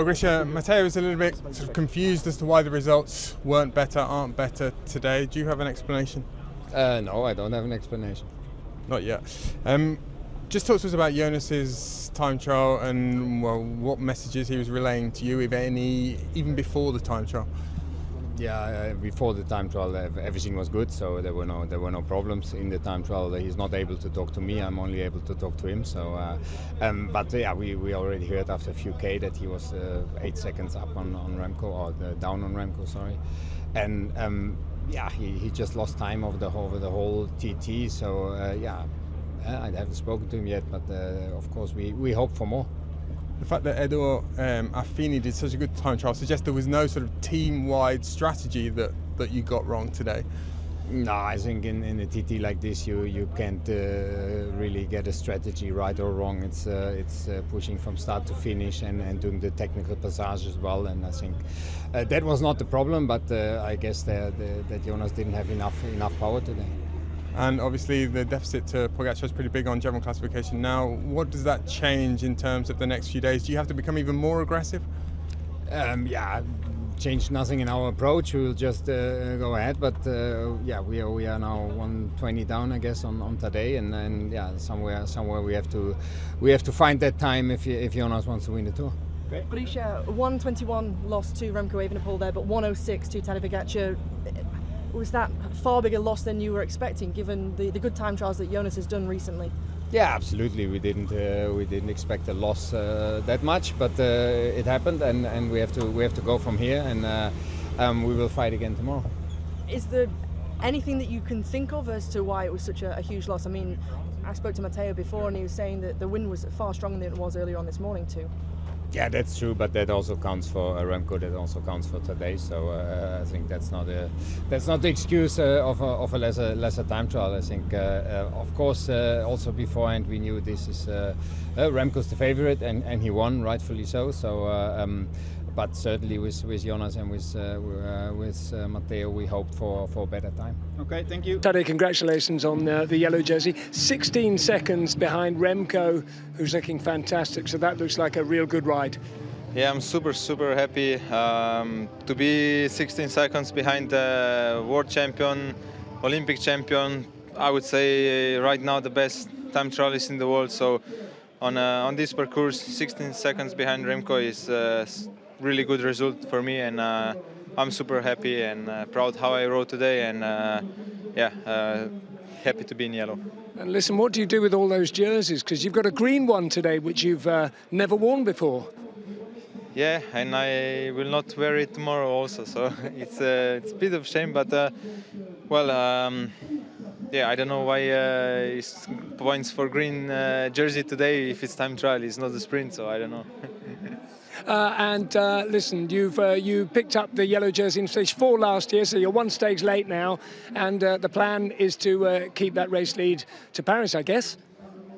Grisha, Matteo was a little bit sort of confused as to why the results aren't better today. Do you have an explanation? No, I don't have an explanation. Not yet. Just talk to us about Jonas's time trial and what messages he was relaying to you, if any, even before the time trial. Yeah, before the time trial, everything was good, so there were no problems in the time trial. He's not able to talk to me; I'm only able to talk to him. So, but yeah, we already heard after a few K that he was 8 seconds up on Remco, or down on Remco, sorry, and yeah, he just lost time over the whole TT. So yeah, I haven't spoken to him yet, but of course we hope for more. The fact that Edo Affini did such a good time trial suggests there was no sort of team-wide strategy that you got wrong today. No, I think in a TT like this you can't really get a strategy right or wrong. It's pushing from start to finish and doing the technical passage as well. And I think that was not the problem, but I guess that Jonas didn't have enough power today. And obviously the deficit to Pogacar is pretty big on general classification now. What does that change in terms of the next few days? Do you have to become even more aggressive? Yeah, change nothing in our approach. We'll just go ahead. But yeah, we are now 120 down, I guess, on today, and yeah, somewhere we have to find that time if Jonas wants to win the Tour. Grisha, 121 lost to Remco Evenepoel there, but 106 to Tadej Pogacar. Was that a far bigger loss than you were expecting, given the good time trials that Jonas has done recently? Yeah, absolutely. We didn't expect a loss that much, but it happened, and we have to go from here, and we will fight again tomorrow. Is there anything that you can think of as to why it was such a huge loss? I mean, I spoke to Matteo before, and he was saying that the wind was far stronger than it was earlier on this morning too. Yeah, that's true, but that also counts for Remco. That also counts for today. So I think that's not the excuse of a lesser time trial. I think, of course, also beforehand we knew this is Remco's the favorite, and he won, rightfully so. So, but certainly with Jonas and with Matteo, we hope for a better time. Okay, thank you. Tadej, congratulations on the yellow jersey. 16 seconds behind Remco, who's looking fantastic. So that looks like a real good ride. Yeah, I'm super happy to be 16 seconds behind the world champion, Olympic champion. I would say right now the best time trialist in the world. So on this parcours, 16 seconds behind Remco is really good result for me, and I'm super happy and proud how I rode today, and yeah, happy to be in yellow. And listen, what do you do with all those jerseys? Because you've got a green one today, which you've never worn before. Yeah, and I will not wear it tomorrow also, so it's a bit of shame, but well, yeah, I don't know why it's points for green jersey today if it's time trial. It's not a sprint, so I don't know. And listen, you picked up the yellow jersey in stage 4 last year, so you're one stage late now, and the plan is to keep that race lead to Paris, I guess.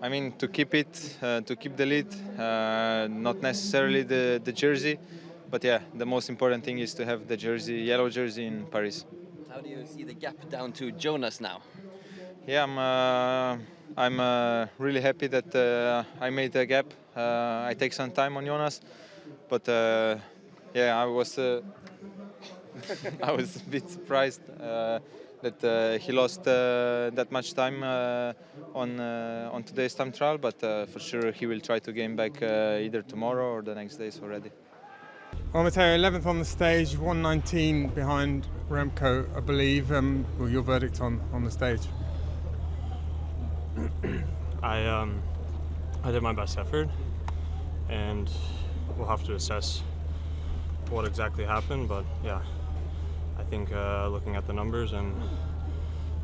I mean, to keep it, to keep the lead, not necessarily the jersey, but yeah, the most important thing is to have the jersey, yellow jersey in Paris. How do you see the gap down to Jonas now? Yeah, I'm really happy that I made the gap. I take some time on Jonas, but yeah, I was I was a bit surprised that he lost that much time on today's time trial, but for sure he will try to gain back either tomorrow or the next days already. Well, Matteo, 11th on the stage, 119 behind Remco, I believe. Well, your verdict on the stage? I did my best effort, and we'll have to assess what exactly happened, but yeah, I think looking at the numbers and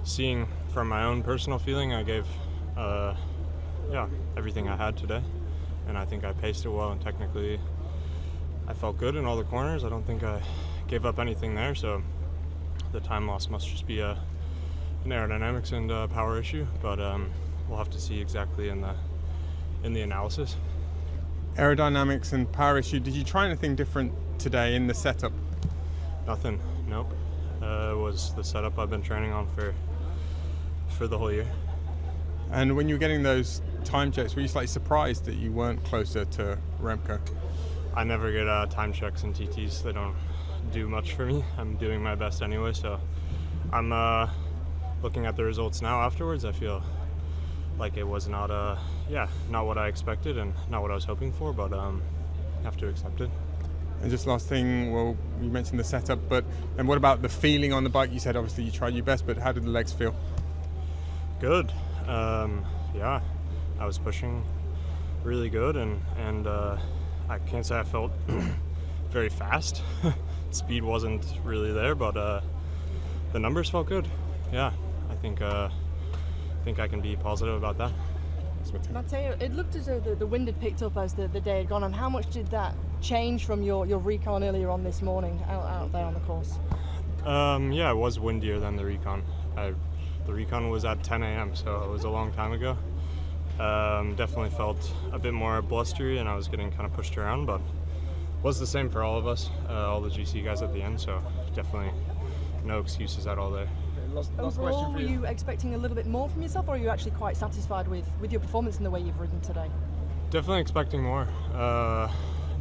seeing from my own personal feeling, I gave yeah, everything I had today, and I think I paced it well, and technically I felt good in all the corners. I don't think I gave up anything there, so the time loss must just be an aerodynamics and power issue, but we'll have to see exactly in the analysis. Aerodynamics and power issue. Did you try anything different today in the setup? Nothing. Nope. It was the setup I've been training on for the whole year. And when you were getting those time checks, were you slightly surprised that you weren't closer to Remco? I never get time checks in TTs. They don't do much for me. I'm doing my best anyway, so I'm looking at the results now afterwards. I feel like it was not not what I expected and not what I was hoping for, but have to accept it. And just last thing, well, you mentioned the setup, and what about the feeling on the bike? You said obviously you tried your best, but how did the legs feel? Good. Yeah, I was pushing really good, and I can't say I felt very fast. Speed wasn't really there, but the numbers felt good. Yeah, I think I can be positive about that. Matteo, it looked as though the wind had picked up as the day had gone on. How much did that change from your recon earlier on this morning out there on the course? Yeah, it was windier than the recon. The recon was at 10 a.m., so it was a long time ago. Definitely felt a bit more blustery, and I was getting kind of pushed around, but it was the same for all of us, all the GC guys at the end, so definitely no excuses at all there. Overall, were you expecting a little bit more from yourself, or are you actually quite satisfied with your performance and the way you've ridden today? Definitely expecting more.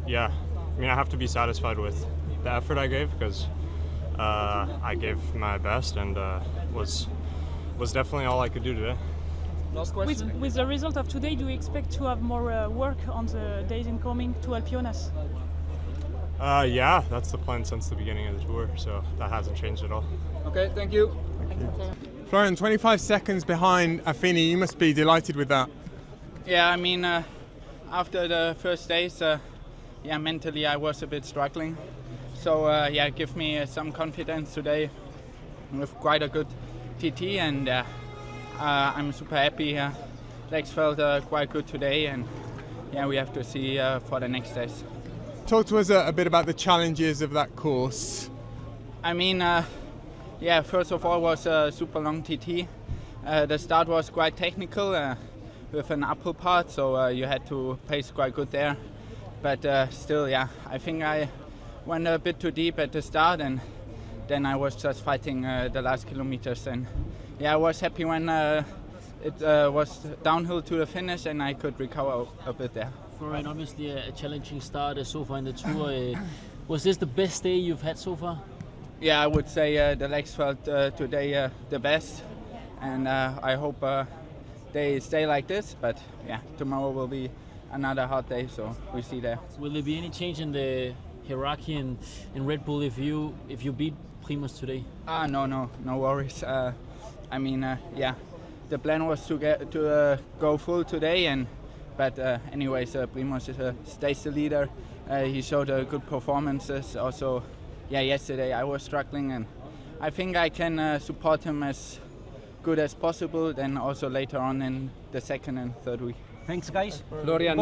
Yeah, I mean, I have to be satisfied with the effort I gave, because I gave my best, and was definitely all I could do today. Last question. With the result of today, do you expect to have more work on the days incoming to help Jonas? Yeah, that's the plan since the beginning of the tour, so that hasn't changed at all. Okay, thank you. Florian, 25 seconds behind Affini, you must be delighted with that. Yeah, I mean, after the first days, mentally I was a bit struggling. So it gave me some confidence today with quite a good TT, and I'm super happy. Legs felt quite good today, and we have to see for the next days. Talk to us a bit about the challenges of that course. I mean, first of all was a super long TT. The start was quite technical with an uphill part, so you had to pace quite good there. But still, I think I went a bit too deep at the start, and then I was just fighting the last kilometers. And I was happy when it was downhill to the finish, and I could recover a bit there. Florian, obviously a challenging start so far in the tour. Was this the best day you've had so far? Yeah, I would say the legs felt today the best, and I hope they stay like this. But tomorrow will be another hard day, so we'll see there. Will there be any change in the hierarchy in Red Bull if you beat Primož today? No worries. I mean, the plan was to go full today, but anyways, Primož stays the leader. He showed good performances. Also, yesterday I was struggling, and I think I can support him as good as possible. Then also later on in the second and third week. Thanks, guys. Florian,